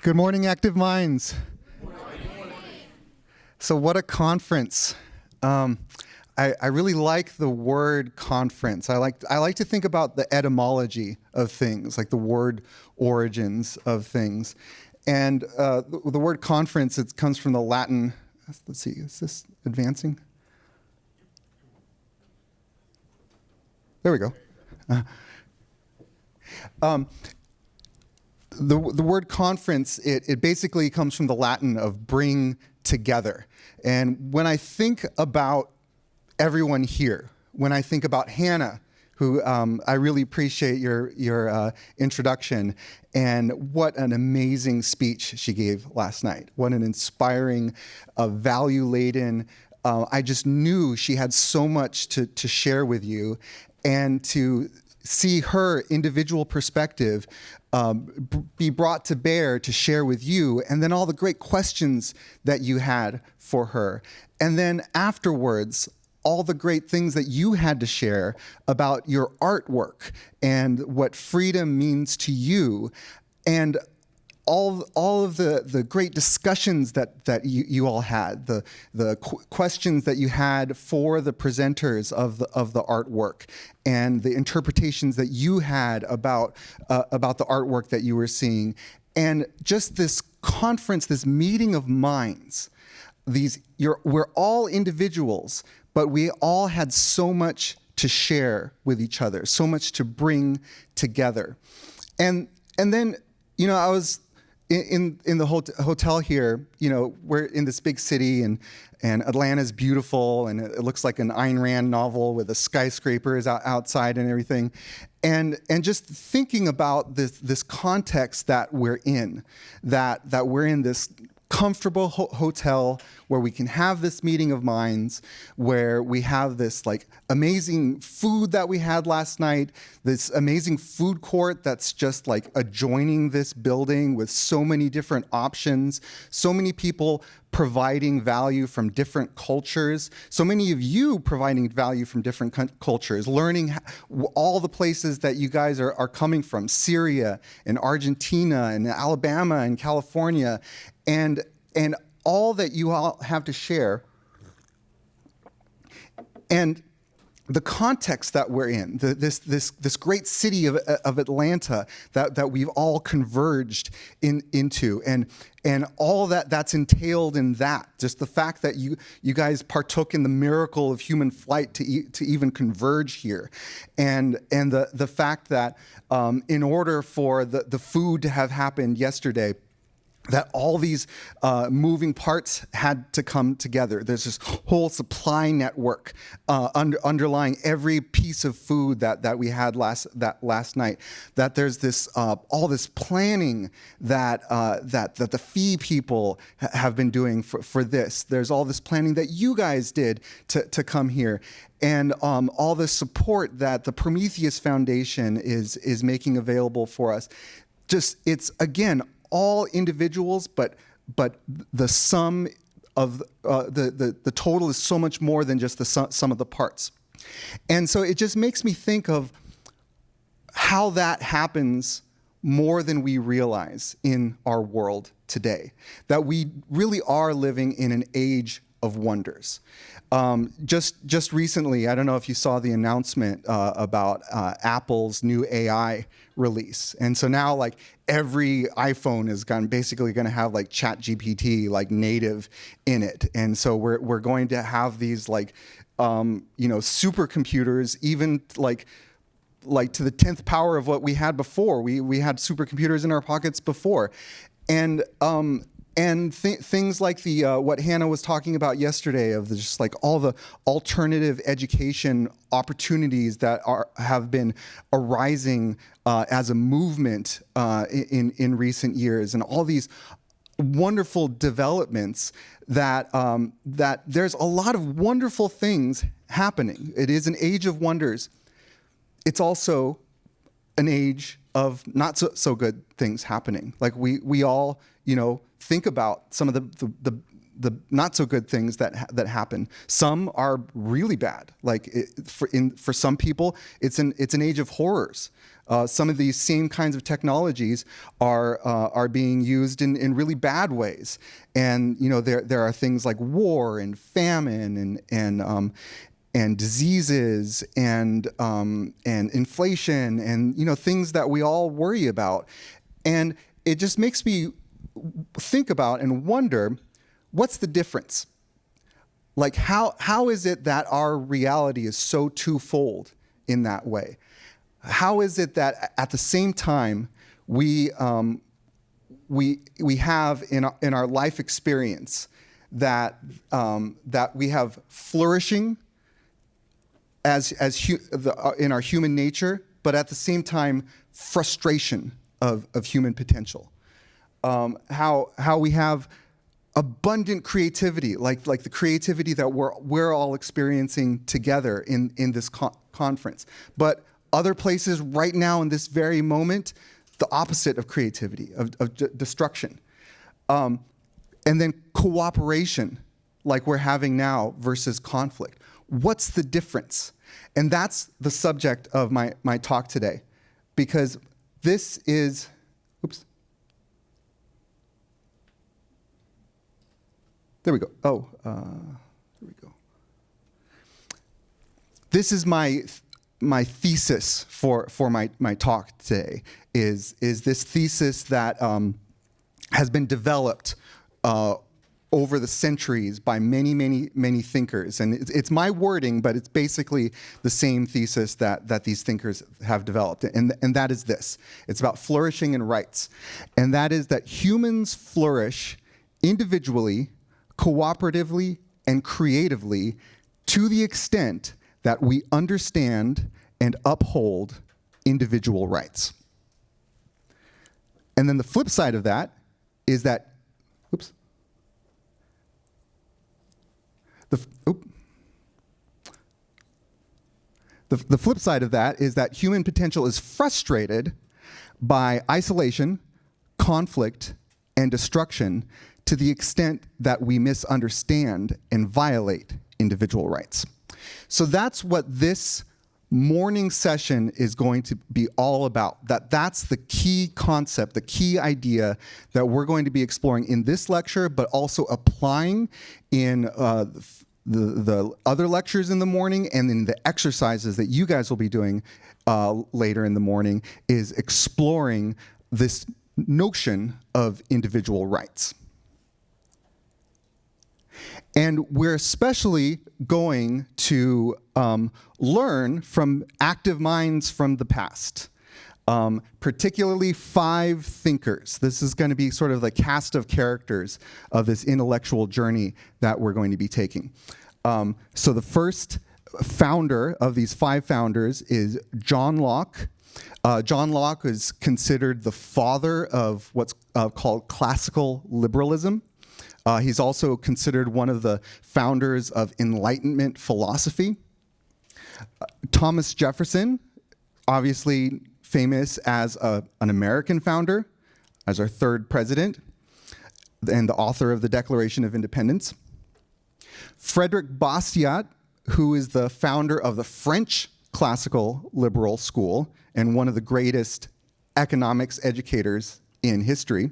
Good morning, Active Minds. So what a conference. I really like the word conference. I like to think about the etymology of things, like the word origins of things. And the word conference, it comes from the Latin. Let's see, is this advancing? There we go. The word conference, it basically comes from the Latin of bring together. And when I think about everyone here, when I think about Hannah, who I really appreciate your introduction, and what an amazing speech she gave last night. What an inspiring, value-laden, I just knew she had so much to share with you, and to see her individual perspective be brought to bear to share with you, and then all the great questions that you had for her. And then afterwards, all the great things that you had to share about your artwork and what freedom means to you, and all of the great discussions that you all had, the questions that you had for the presenters of the artwork, and the interpretations that you had about the artwork that you were seeing, and just this conference, this meeting of minds. We're all individuals, but we all had so much to share with each other, so much to bring together, and then I was in the hotel here. We're in this big city, and Atlanta's beautiful, and it looks like an Ayn Rand novel with the skyscrapers outside and everything. And just thinking about this context that we're in, that we're in this comfortable hotel where we can have this meeting of minds, where we have this amazing food that we had last night, this amazing food court that's just adjoining this building with so many different options, so many people providing value from different cultures, so many of you providing value from different cultures, learning all the places that you guys are coming from, Syria and Argentina and Alabama and California, and all that you all have to share. And the context that we're in, this great city of Atlanta that we've all converged into, and all that's entailed in that, just the fact that you guys partook in the miracle of human flight to even converge here, and the fact that in order for the food to have happened yesterday, that all these moving parts had to come together. There's this whole supply network underlying every piece of food that we had last night. That there's this all this planning that the fee people have been doing for this. There's all this planning that you guys did to come here, and all the support that the Prometheus Foundation is making available for us. Just, it's again, all individuals, but the sum of the total is so much more than just the sum of the parts. And so it just makes me think of how that happens more than we realize in our world today, that we really are living in an age of wonders. Just recently, I don't know if you saw the announcement about Apple's new AI release, and so now every iPhone is basically going to have ChatGPT native in it, and so we're going to have these supercomputers, even to the 10th power of what we had before. We had supercomputers in our pockets before, and things like the what Hannah was talking about yesterday, of just all the alternative education opportunities that have been arising as a movement in recent years, and all these wonderful developments that there's a lot of wonderful things happening. It is an age of wonders. It's also an age of not so good things happening. We all think about some of the not so good things that happen. Some are really bad. Like for some people, it's an age of horrors. Some of these same kinds of technologies are being used in really bad ways, and there are things like war and famine and diseases and inflation and things that we all worry about, and it just makes me think about and wonder, what's the difference? Like how is it that our reality is so twofold in that way? How is it that at the same time we have in our life experience that we have flourishing in our human nature, but at the same time frustration of human potential? How we have abundant creativity, like the creativity that we're all experiencing together in this conference, but other places right now in this very moment, the opposite of creativity, of destruction. And then cooperation, like we're having now, versus conflict. What's the difference? And that's the subject of my talk today, because this is, oops. There we go. Here we go. This is my thesis for my talk today. Is this thesis that has been developed over the centuries by many thinkers, and it's my wording, but it's basically the same thesis that these thinkers have developed, and that is this. It's about flourishing and rights, and that is that humans flourish individually, cooperatively, and creatively to the extent that we understand and uphold individual rights. And then the flip side of that is that, oops. The flip side of that is that human potential is frustrated by isolation, conflict, and destruction to the extent that we misunderstand and violate individual rights. So that's what this morning session is going to be all about. That's the key concept, the key idea that we're going to be exploring in this lecture, but also applying in the other lectures in the morning, and in the exercises that you guys will be doing later in the morning, is exploring this notion of individual rights. And we're especially going to learn from active minds from the past, particularly 5 thinkers. This is going to be sort of the cast of characters of this intellectual journey that we're going to be taking. So the first founder of these 5 founders is John Locke. John Locke is considered the father of what's called classical liberalism. He's also considered one of the founders of Enlightenment philosophy. Thomas Jefferson, obviously famous as an American founder, as our 3rd president, and the author of the Declaration of Independence. Frederick Bastiat, who is the founder of the French classical liberal school and one of the greatest economics educators in history.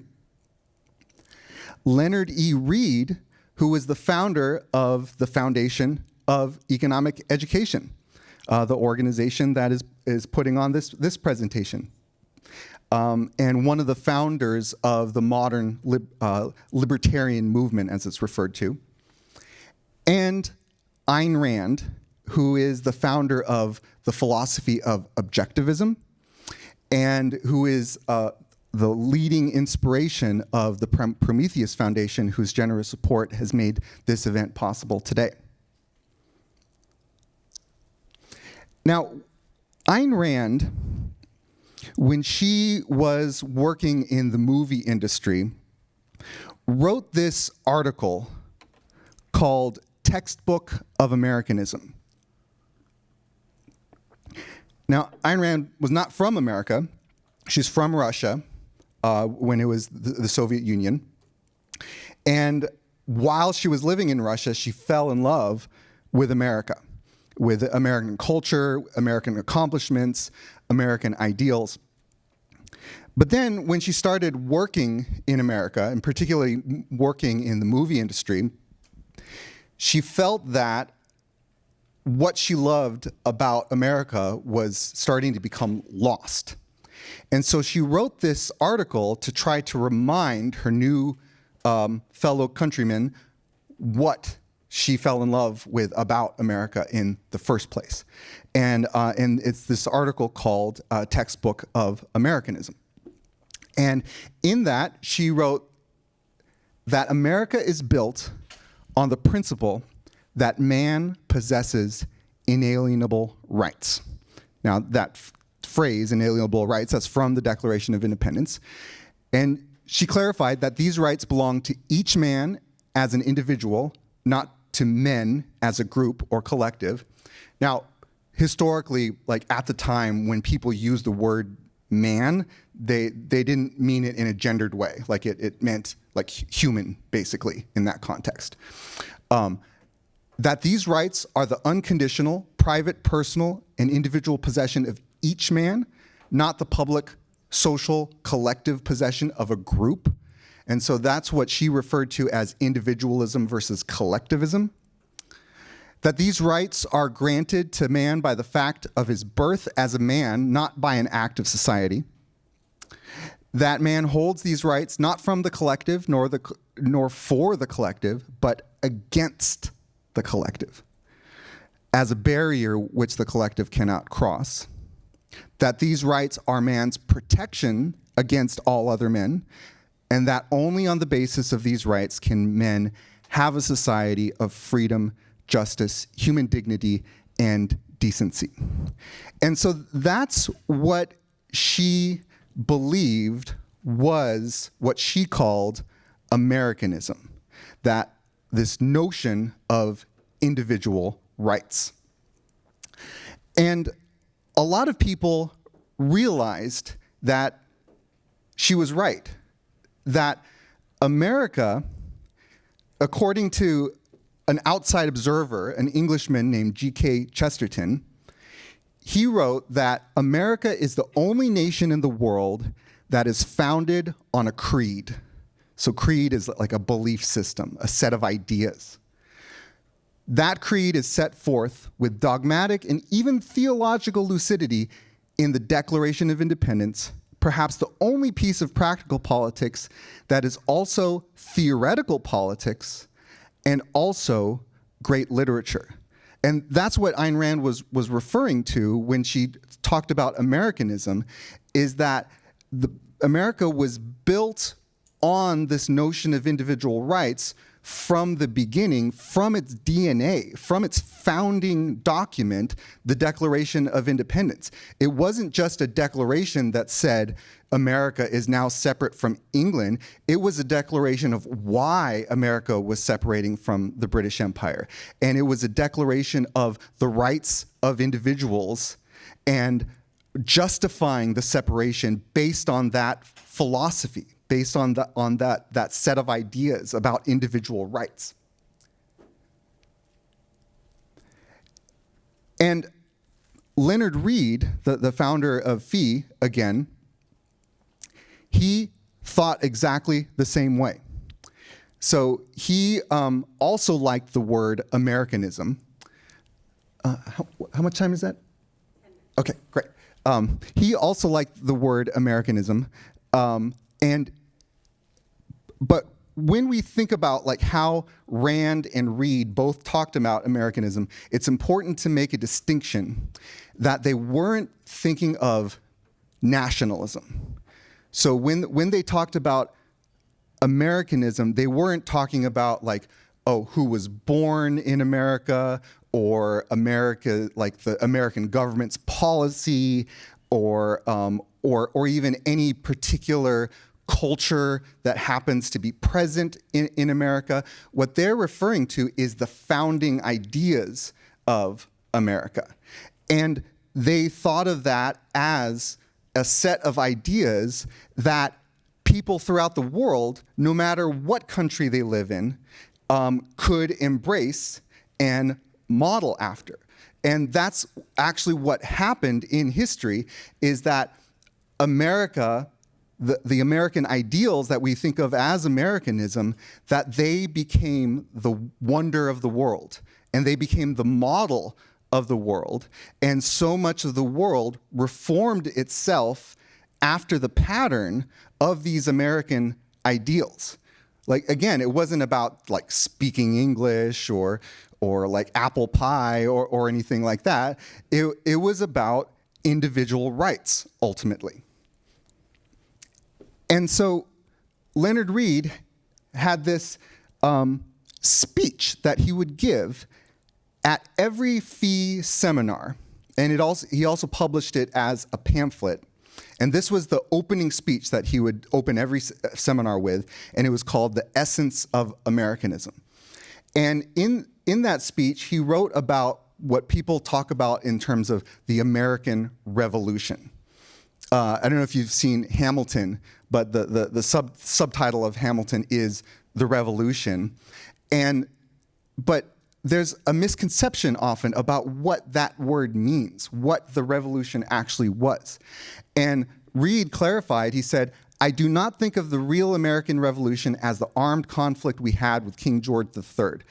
Leonard E. Read, who was the founder of the Foundation of Economic Education, the organization that is putting on this presentation, and one of the founders of the modern libertarian movement, as it's referred to. And Ayn Rand, who is the founder of the philosophy of objectivism, and who is the leading inspiration of the Prometheus Foundation, whose generous support has made this event possible today. Now, Ayn Rand, when she was working in the movie industry, wrote this article called Textbook of Americanism. Now, Ayn Rand was not from America. She's from Russia, when it was the Soviet Union. And while she was living in Russia, she fell in love with America, with American culture, American accomplishments, American ideals. But then when she started working in America, and particularly working in the movie industry, she felt that what she loved about America was starting to become lost. And so she wrote this article to try to remind her new fellow countrymen what she fell in love with about America in the first place. And it's this article called Textbook of Americanism. And in that, she wrote that America is built on the principle that man possesses inalienable rights. Now, that phrase, inalienable rights, that's from the Declaration of Independence. And she clarified that these rights belong to each man as an individual, not to men as a group or collective. Now, historically, like at the time when people used the word man, they didn't mean it in a gendered way. Like it meant like human, basically, in that context. That these rights are the unconditional, private, personal, and individual possession of each man, not the public, social, collective possession of a group. And so that's what she referred to as individualism versus collectivism. That these rights are granted to man by the fact of his birth as a man, not by an act of society. That man holds these rights not from the collective nor for the collective, but against the collective, as a barrier which the collective cannot cross. That these rights are man's protection against all other men, and that only on the basis of these rights can men have a society of freedom, justice, human dignity, and decency. And so that's what she believed was what she called Americanism, that this notion of individual rights. And a lot of people realized that she was right, that America, according to an outside observer, an Englishman named G.K. Chesterton, he wrote that America is the only nation in the world that is founded on a creed. So creed is like a belief system, a set of ideas. That creed is set forth with dogmatic and even theological lucidity in the Declaration of Independence, perhaps the only piece of practical politics that is also theoretical politics and also great literature. And that's what Ayn Rand was referring to when she talked about Americanism, is that America was built on this notion of individual rights from the beginning, from its DNA, from its founding document, the Declaration of Independence. It wasn't just a declaration that said America is now separate from England. It was a declaration of why America was separating from the British Empire. And it was a declaration of the rights of individuals and justifying the separation based on that philosophy, based on that set of ideas about individual rights. And Leonard Read, the founder of FEE, again, he thought exactly the same way. So he also liked the word Americanism. How much time is that? Okay, great. He also liked the word Americanism. But when we think about like how Rand and Read both talked about Americanism, it's important to make a distinction that they weren't thinking of nationalism. So when they talked about Americanism, they weren't talking about like, oh, who was born in America, or America, like the American government's policy, or even any particular culture that happens to be present in America. What they're referring to is the founding ideas of America. And they thought of that as a set of ideas that people throughout the world, no matter what country they live in, could embrace and model after. And that's actually what happened in history, is that America, the American ideals that we think of as Americanism, that they became the wonder of the world, and they became the model of the world. And so much of the world reformed itself after the pattern of these American ideals. Like, again, it wasn't about like speaking English or like apple pie or anything like that. It was about individual rights, ultimately. And so Leonard Read had this speech that he would give at every fee seminar, and he also published it as a pamphlet. And this was the opening speech that he would open every seminar with, and it was called The Essence of Americanism. And in that speech, he wrote about what people talk about in terms of the American Revolution. I don't know if you've seen Hamilton, but the subtitle of Hamilton is The Revolution. But there's a misconception often about what that word means, what the revolution actually was. And Reed clarified, he said, "I do not think of the real American Revolution as the armed conflict we had with King George III.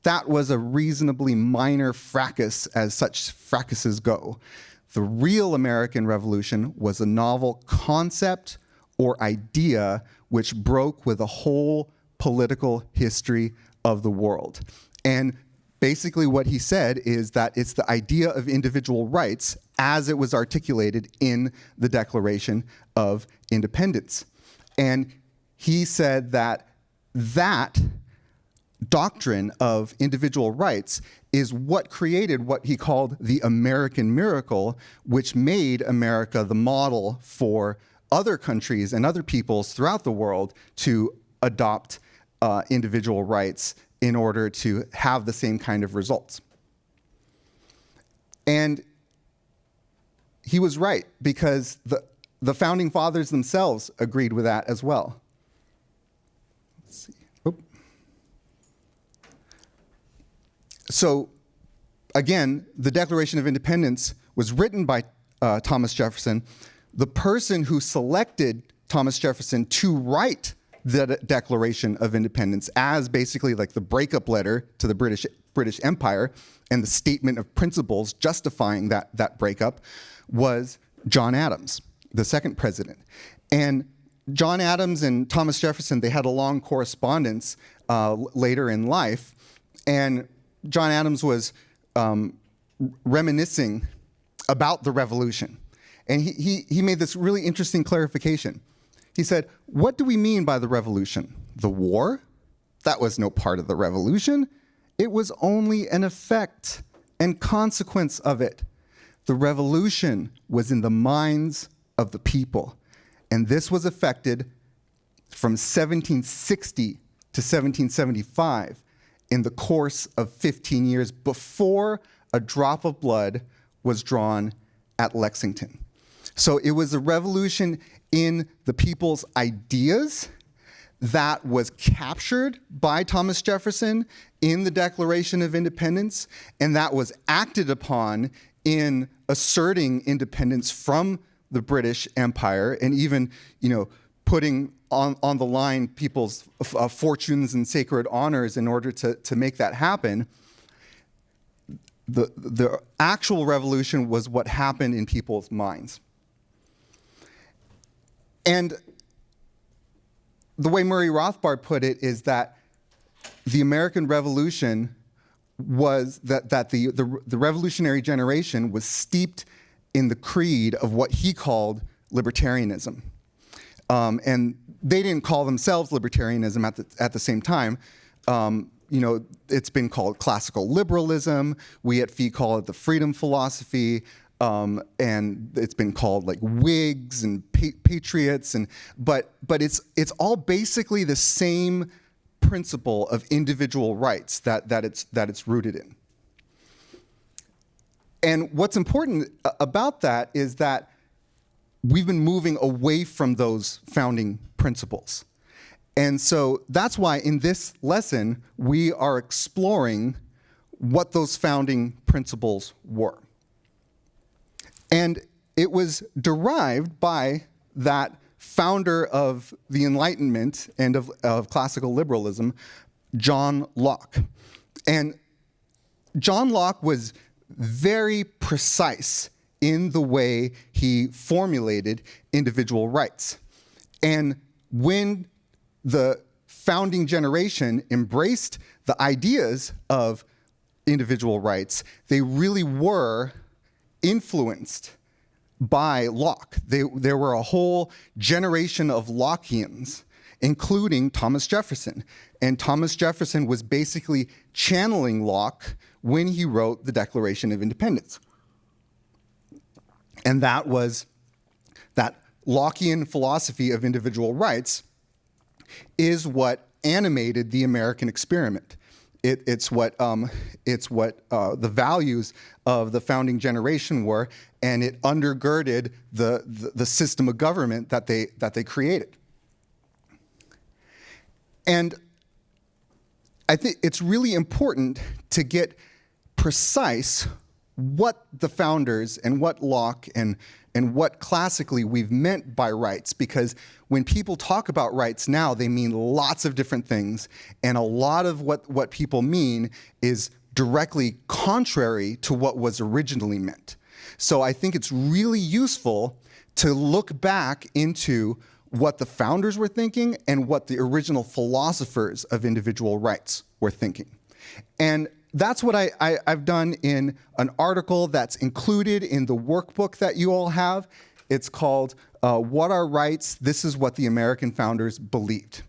That was a reasonably minor fracas, as such fracases go. The real American Revolution was a novel concept or idea which broke with the whole political history of the world." And basically what he said is that it's the idea of individual rights as it was articulated in the Declaration of Independence. And he said that that doctrine of individual rights is what created what he called the American miracle, which made America the model for other countries and other peoples throughout the world to adopt individual rights in order to have the same kind of results. And he was right, because the founding fathers themselves agreed with that as well. Let's see. Oop. So again, the Declaration of Independence was written by Thomas Jefferson. The person who selected Thomas Jefferson to write the Declaration of Independence as basically like the breakup letter to the British Empire and the statement of principles justifying that breakup was John Adams, the second president. And John Adams and Thomas Jefferson, they had a long correspondence later in life, and John Adams was reminiscing about the revolution. And he made this really interesting clarification. He said, "What do we mean by the revolution? The war? That was no part of the revolution. It was only an effect and consequence of it. The revolution was in the minds of the people, and this was effected from 1760 to 1775 in the course of 15 years before a drop of blood was drawn at Lexington." So it was a revolution in the people's ideas that was captured by Thomas Jefferson in the Declaration of Independence, and that was acted upon in asserting independence from the British Empire, and even, putting on the line people's fortunes and sacred honors in order to make that happen. The actual revolution was what happened in people's minds. And the way Murray Rothbard put it is that the American Revolution was that the revolutionary generation was steeped in the creed of what he called libertarianism. And they didn't call themselves libertarianism at the same time. It's been called classical liberalism. We at FEE call it the freedom philosophy. And it's been called like Whigs and Patriots, but it's all basically the same principle of individual rights that it's rooted in. And what's important about that is that we've been moving away from those founding principles. And so that's why in this lesson, we are exploring what those founding principles were. And it was derived by that founder of the Enlightenment and of classical liberalism, John Locke. And John Locke was very precise in the way he formulated individual rights. And when the founding generation embraced the ideas of individual rights, they really were influenced by Locke. There were a whole generation of Lockeans, including Thomas Jefferson. And Thomas Jefferson was basically channeling Locke when he wrote the Declaration of Independence. And that was that Lockean philosophy of individual rights is what animated the American experiment. It's what the values of the founding generation were, and it undergirded the system of government that they created. And I think it's really important to get precise what the founders and what Locke and what classically we've meant by rights, because when people talk about rights now, they mean lots of different things, and a lot of what people mean is directly contrary to what was originally meant. So I think it's really useful to look back into what the founders were thinking and what the original philosophers of individual rights were thinking. And that's what I've done in an article that's included in the workbook that you all have. It's called What Are Rights? This is What the American Founders Believed.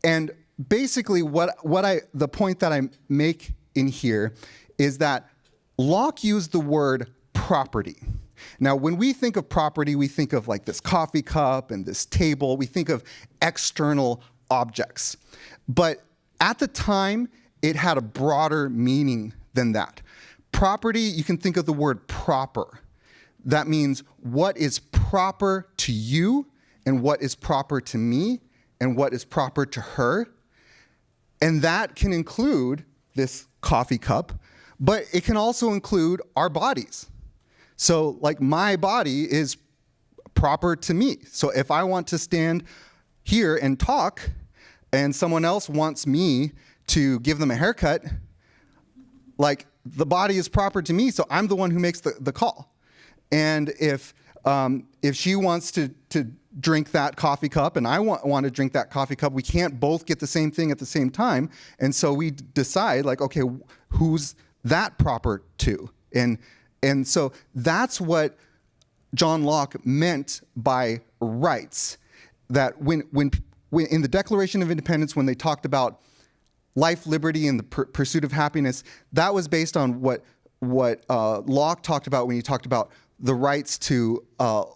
And basically the point that I make in here is that Locke used the word property. Now, when we think of property, we think of like this coffee cup and this table. We think of external objects. But at the time, it had a broader meaning than that. Property, you can think of the word proper. That means what is proper to you and what is proper to me and what is proper to her. And that can include this coffee cup, but it can also include our bodies. So like my body is proper to me. So if I want to stand here and talk and someone else wants me to give them a haircut, like the body is proper to me, so I'm the one who makes the call. And if she wants to drink that coffee cup and I want to drink that coffee cup, we can't both get the same thing at the same time. And so we decide like, okay, who's that proper to? And so that's what John Locke meant by rights. That when in the Declaration of Independence, when they talked about life, liberty, and the pursuit of happiness, that was based on what Locke talked about when he talked about the rights to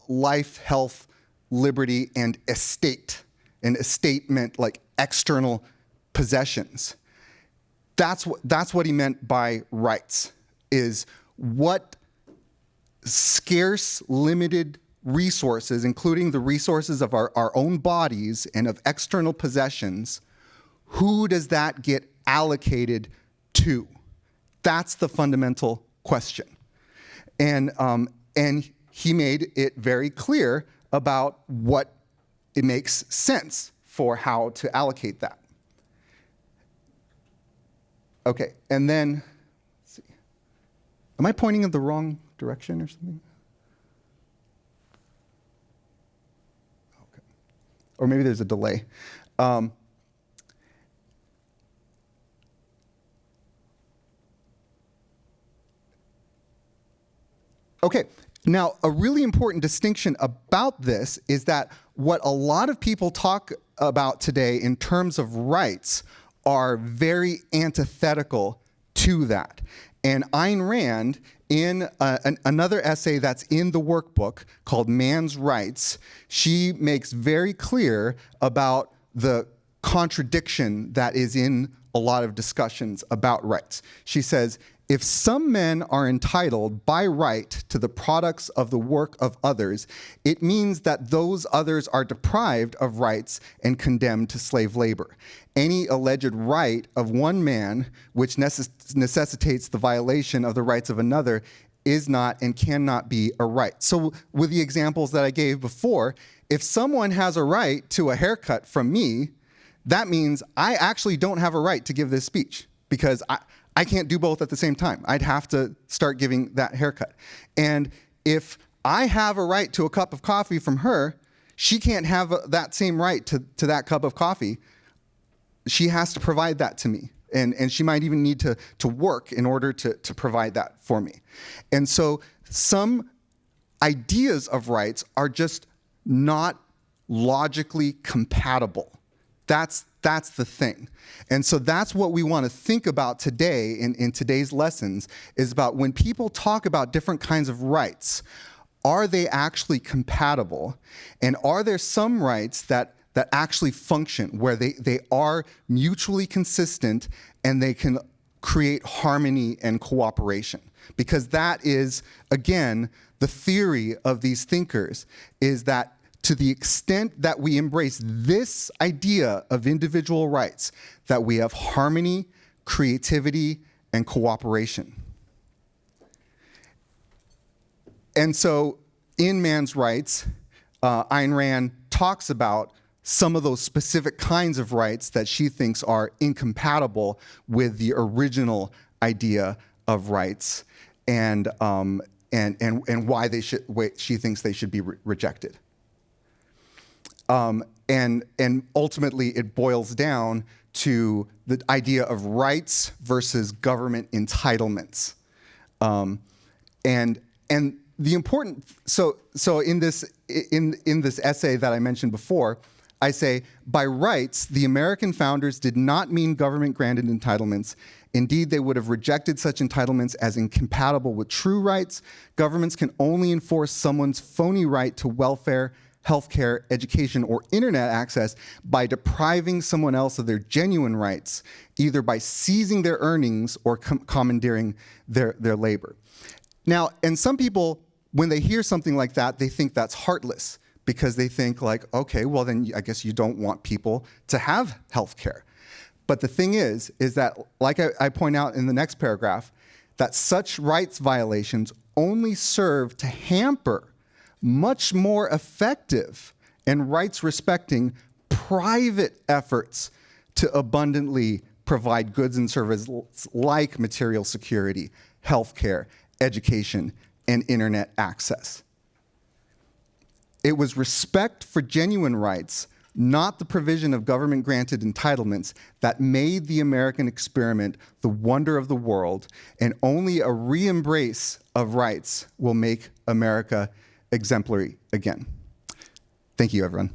life, health, liberty, and estate. And estate meant like external possessions. That's what he meant by rights, is what scarce, limited resources, including the resources of our own bodies and of external possessions, who does that get allocated to? That's the fundamental question. And he made it very clear about what it makes sense for how to allocate that. Okay, and then, let's see. Am I pointing in the wrong direction or something? Okay. Or maybe there's a delay. Okay, now a really important distinction about this is that what a lot of people talk about today in terms of rights are very antithetical to that. And Ayn Rand, in another essay that's in the workbook called Man's Rights, she makes very clear about the contradiction that is in a lot of discussions about rights. She says, If some men are entitled by right to the products of the work of others, it means that those others are deprived of rights and condemned to slave labor. Any alleged right of one man which necessitates the violation of the rights of another is not and cannot be a right. So with the examples that I gave before, if someone has a right to a haircut from me, that means I actually don't have a right to give this speech, because I can't do both at the same time. I'd have to start giving that haircut. And if I have a right to a cup of coffee from her, she can't have that same right to that cup of coffee. She has to provide that to me. And she might even need to work in order to provide that for me. And so some ideas of rights are just not logically compatible. That's the thing. And so that's what we want to think about today in today's lessons, is about when people talk about different kinds of rights, are they actually compatible? And are there some rights that actually function, where they are mutually consistent and they can create harmony and cooperation? Because that is, again, the theory of these thinkers, is that to the extent that we embrace this idea of individual rights, that we have harmony, creativity, and cooperation. And so in Man's Rights, Ayn Rand talks about some of those specific kinds of rights that she thinks are incompatible with the original idea of rights, and why she thinks they should be rejected. And ultimately, it boils down to the idea of rights versus government entitlements. And the important, so in this essay that I mentioned before, I say, by rights, the American founders did not mean government-granted entitlements. Indeed, they would have rejected such entitlements as incompatible with true rights. Governments can only enforce someone's phony right to welfare, healthcare, education, or internet access by depriving someone else of their genuine rights, either by seizing their earnings or commandeering their labor. Now, and some people, when they hear something like that, they think that's heartless, because they think like, okay, well then I guess you don't want people to have healthcare. But the thing is that, like I point out in the next paragraph, that such rights violations only serve to hamper much more effective and rights-respecting private efforts to abundantly provide goods and services like material security, healthcare, education, and internet access. It was respect for genuine rights, not the provision of government-granted entitlements, that made the American experiment the wonder of the world, and only a re-embrace of rights will make America exemplary again. Thank you, everyone.